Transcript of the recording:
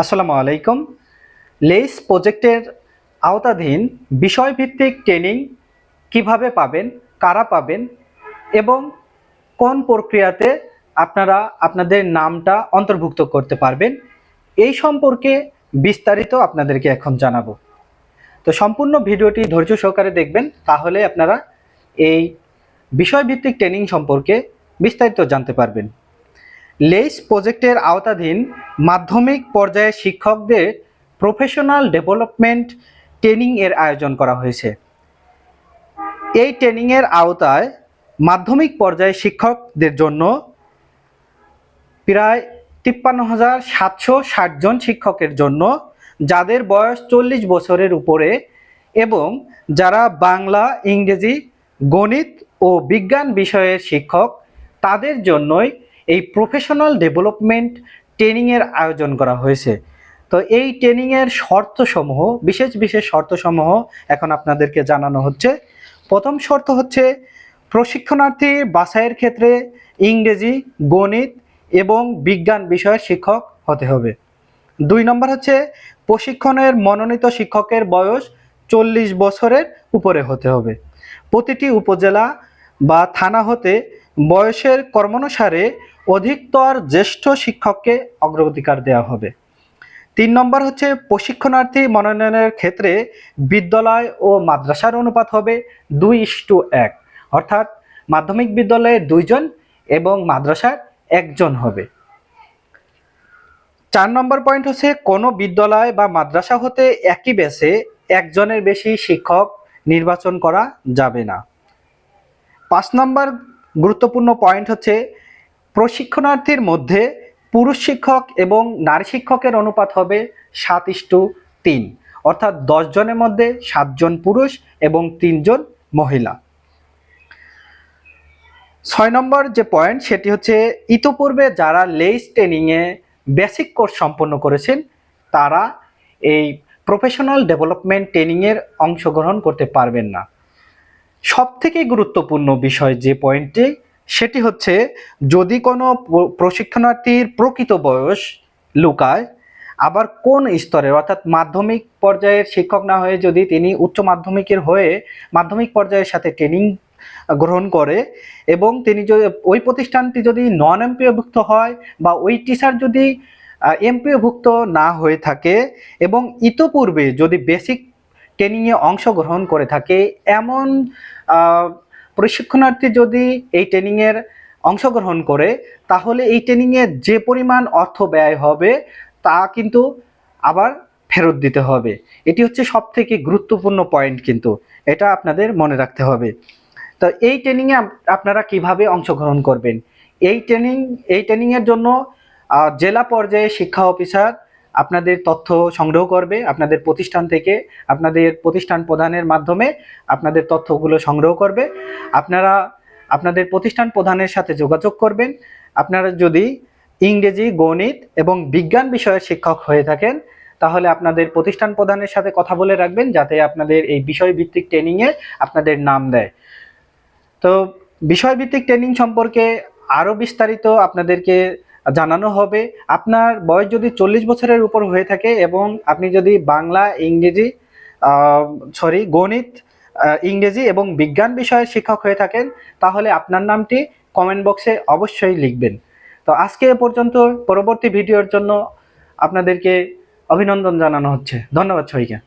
আসসালামু আলাইকুম। লেইস প্রজেক্টের আওতাধীন বিষয়ভিত্তিক ট্রেনিং কিভাবে পাবেন, কারা পাবেন এবং কোন প্রক্রিয়াতে আপনারা আপনাদের নামটা অন্তর্ভুক্ত করতে পারবেন, এই সম্পর্কে বিস্তারিত আপনাদেরকে এখন জানাবো। তো সম্পূর্ণ ভিডিওটি ধৈর্য সহকারে দেখবেন, তাহলে আপনারা এই বিষয়ভিত্তিক ট্রেনিং সম্পর্কে বিস্তারিত জানতে পারবেন। লেইস প্রজেক্টের আওতাধীন মাধ্যমিক পর্যায়ে শিক্ষকদের প্রফেশনাল ডেভেলপমেন্ট ট্রেনিং এর আয়োজন করা হয়েছে। এই ট্রেনিংয়ের আওতায় মাধ্যমিক পর্যায়ে শিক্ষকদের জন্য প্রায় 53,760 জন শিক্ষকের জন্য, যাদের বয়স 40 বছরের উপরে এবং যারা বাংলা, ইংরেজি, গণিত ও বিজ্ঞান বিষয়ের শিক্ষক, তাদের জন্যই এই প্রফেশনাল ডেভেলপমেন্ট ট্রেনিংয়ের আয়োজন করা হয়েছে। তো এই ট্রেনিংয়ের শর্তসমূহ, বিশেষ বিশেষ শর্তসমূহ এখন আপনাদেরকে জানানো হচ্ছে। প্রথম শর্ত হচ্ছে প্রশিক্ষণার্থী বাছাইয়ের ক্ষেত্রে ইংরেজি, গণিত এবং বিজ্ঞান বিষয়ের শিক্ষক হতে হবে। 2 নম্বর হচ্ছে প্রশিক্ষণের মনোনীত শিক্ষকের বয়স 40 বছরের উপরে হতে হবে। প্রতিটি উপজেলা বা থানা হতে বয়সের ক্রমানুসারে অধিকতর জ্যেষ্ঠ শিক্ষককে অগ্রাধিকার দেওয়া হবে। 3 নম্বর হচ্ছে প্রশিক্ষণার্থী মনোনয়নের ক্ষেত্রে বিদ্যালয় ও মাদ্রাসার অনুপাত হবে 2:1, অর্থাৎ মাধ্যমিক বিদ্যালয়ে 2 জন এবং মাদ্রাসার 1 জন হবে। 4 নম্বর পয়েন্ট হচ্ছে কোনো বিদ্যালয় বা মাদ্রাসা হতে একই ব্যাচে 1 জনের বেশি শিক্ষক নির্বাচন করা যাবে না। 5 নম্বর গুরুত্বপূর্ণ পয়েন্ট হচ্ছে প্রশিক্ষণার্থীর মধ্যে পুরুষ শিক্ষক এবং নারী শিক্ষকের অনুপাত হবে 7:3, অর্থাৎ 10 জনের মধ্যে 7 জন পুরুষ এবং 3 জন মহিলা। 6 নম্বর যে পয়েন্ট, সেটি হচ্ছে ইতোপূর্বে যারা লেইস ট্রেনিংয়ে বেসিক কোর্স সম্পন্ন করেছেন, তারা এই প্রফেশনাল ডেভেলপমেন্ট ট্রেনিংয়ের অংশগ্রহণ করতে পারবেন না। সবথেকে গুরুত্বপূর্ণ বিষয় যে পয়েন্টটি, সেটি হচ্ছে যদি কোনো প্রশিক্ষণার্থীর প্রকৃত বয়স লুকায়, আবার কোন স্তরের, অর্থাৎ মাধ্যমিক পর্যায়ের শিক্ষক না হয়ে যদি তিনি উচ্চ মাধ্যমিকের হয়ে মাধ্যমিক পর্যায়ের সাথে ট্রেনিং গ্রহণ করে এবং তিনি যদি ওই প্রতিষ্ঠানটি যদি নন এমপিওভুক্ত হয় বা ওই টিচার যদি এমপিওভুক্ত না হয়ে থাকে এবং ইতোপূর্বে যদি বেসিক ট্রেনিংয়ে অংশগ্রহণ করে থাকে, এমন প্রশিক্ষণার্থী যদি এই ট্রেনিংয়ের অংশগ্রহণ করে, তাহলে এই ট্রেনিংয়ে যে পরিমাণ অর্থ ব্যয় হবে তা কিন্তু আবার ফেরত দিতে হবে। এটি হচ্ছে সবথেকে গুরুত্বপূর্ণ পয়েন্ট, কিন্তু এটা আপনাদের মনে রাখতে হবে। তো এই ট্রেনিংয়ে আপনারা কিভাবে অংশগ্রহণ করবেন? এই ট্রেনিংয়ের জন্য জেলা পর্যায়ে শিক্ষা অফিসার আপনাদের তথ্য সংগ্রহ করবে আপনাদের প্রতিষ্ঠান থেকে, আপনাদের প্রতিষ্ঠান প্রধানের মাধ্যমে আপনাদের তথ্যগুলো সংগ্রহ করবে। আপনারা আপনাদের প্রতিষ্ঠান প্রধানের সাথে যোগাযোগ করবেন। আপনারা যদি ইংরেজি, গণিত এবং বিজ্ঞান বিষয়ের শিক্ষক হয়ে থাকেন, তাহলে আপনাদের প্রতিষ্ঠান প্রধানের সাথে কথা বলে রাখবেন, যাতে আপনাদের এই বিষয়ভিত্তিক ট্রেনিংয়ে আপনাদের নাম দেয়। তো বিষয়ভিত্তিক ট্রেনিং সম্পর্কে আরও বিস্তারিত আপনাদেরকে জানানো হবে। আপনার বয়স যদি 40 বছরের উপর হয়ে থাকে এবং আপনি যদি বাংলা, ইংরেজি, গণিত, ইংরেজি এবং বিজ্ঞান বিষয়ের শিক্ষক হয়ে থাকেন, তাহলে আপনার নামটি কমেন্ট বক্সে অবশ্যই লিখবেন। তো আজকে এ পর্যন্ত। পরবর্তী ভিডিওর জন্য আপনাদেরকে অভিনন্দন জানানো হচ্ছে। ধন্যবাদ সবাইকে।